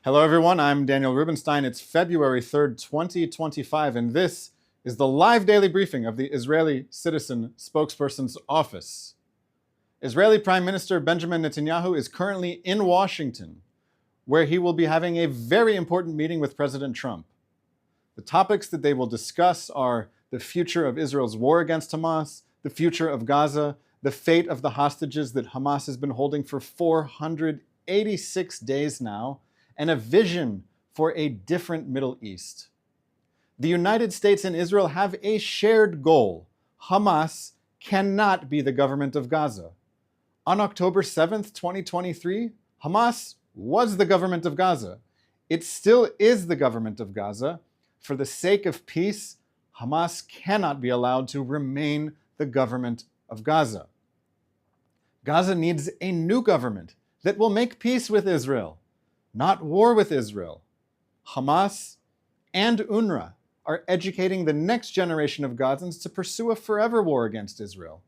Hello everyone, I'm Daniel Rubenstein. It's February 3rd, 2025, and this is the live daily briefing of the Israeli Citizen Spokesperson's Office. Israeli Prime Minister Benjamin Netanyahu is currently in Washington, where he will be having a very important meeting with President Trump. The topics that they will discuss are the future of Israel's war against Hamas, the future of Gaza, the fate of the hostages that Hamas has been holding for 486 days now, and a vision for a different Middle East. The United States and Israel have a shared goal. Hamas cannot be the government of Gaza. On October 7th, 2023, Hamas was the government of Gaza. It still is the government of Gaza. For the sake of peace, Hamas cannot be allowed to remain the government of Gaza. Gaza needs a new government that will make peace with Israel, not war with Israel. Hamas and UNRWA are educating the next generation of Gazans to pursue a forever war against Israel.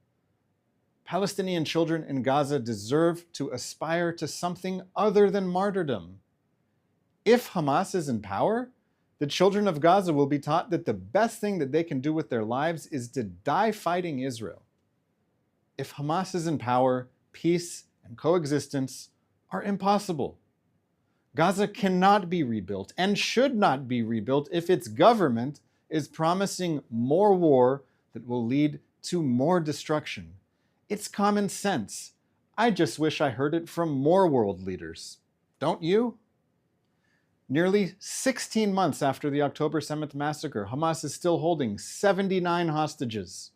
Palestinian children in Gaza deserve to aspire to something other than martyrdom. If Hamas is in power, the children of Gaza will be taught that the best thing that they can do with their lives is to die fighting Israel. If Hamas is in power, peace and coexistence are impossible. Gaza cannot be rebuilt and should not be rebuilt if its government is promising more war that will lead to more destruction. It's common sense. I just wish I heard it from more world leaders. Don't you? Nearly 16 months after the October 7th massacre, Hamas is still holding 79 hostages.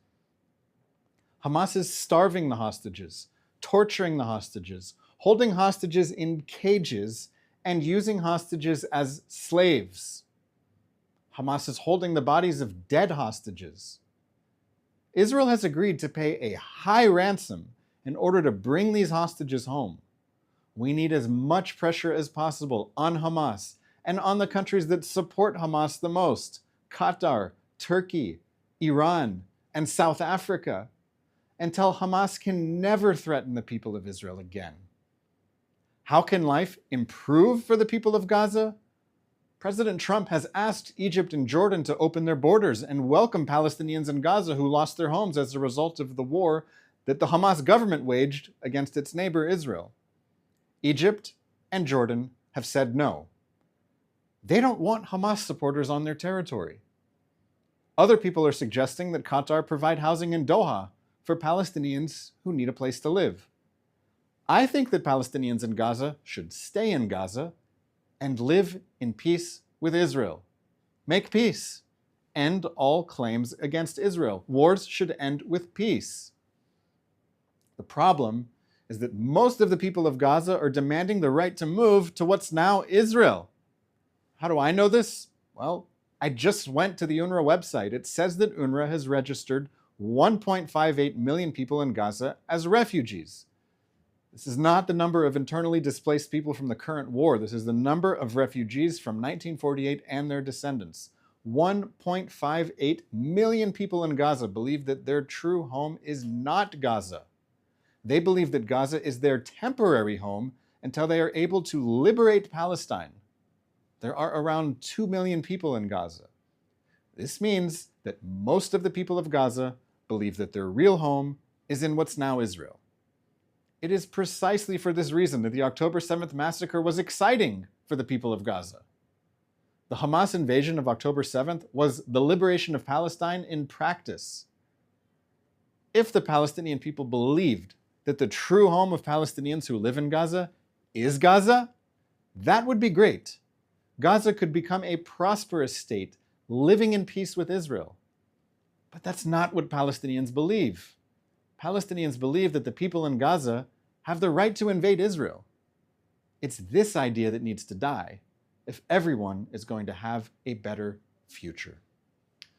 Hamas is starving the hostages, torturing the hostages, holding hostages in cages, and using hostages as slaves. Hamas is holding the bodies of dead hostages. Israel has agreed to pay a high ransom in order to bring these hostages home. We need as much pressure as possible on Hamas and on the countries that support Hamas the most: Qatar, Turkey, Iran, and South Africa, until Hamas can never threaten the people of Israel again. How can life improve for the people of Gaza? President Trump has asked Egypt and Jordan to open their borders and welcome Palestinians in Gaza who lost their homes as a result of the war that the Hamas government waged against its neighbor Israel. Egypt and Jordan have said no. They don't want Hamas supporters on their territory. Other people are suggesting that Qatar provide housing in Doha for Palestinians who need a place to live. I think that Palestinians in Gaza should stay in Gaza and live in peace with Israel. Make peace. End all claims against Israel. Wars should end with peace. The problem is that most of the people of Gaza are demanding the right to move to what's now Israel. How do I know this? Well, I just went to the UNRWA website. It says that UNRWA has registered 1.58 million people in Gaza as refugees. This is not the number of internally displaced people from the current war. This is the number of refugees from 1948 and their descendants. 1.58 million people in Gaza believe that their true home is not Gaza. They believe that Gaza is their temporary home until they are able to liberate Palestine. There are around 2 million people in Gaza. This means that most of the people of Gaza believe that their real home is in what's now Israel. It is precisely for this reason that the October 7th massacre was exciting for the people of Gaza. The Hamas invasion of October 7th was the liberation of Palestine in practice. If the Palestinian people believed that the true home of Palestinians who live in Gaza is Gaza, that would be great. Gaza could become a prosperous state, living in peace with Israel. But that's not what Palestinians believe. Palestinians believe that the people in Gaza have the right to invade Israel. It's this idea that needs to die if everyone is going to have a better future.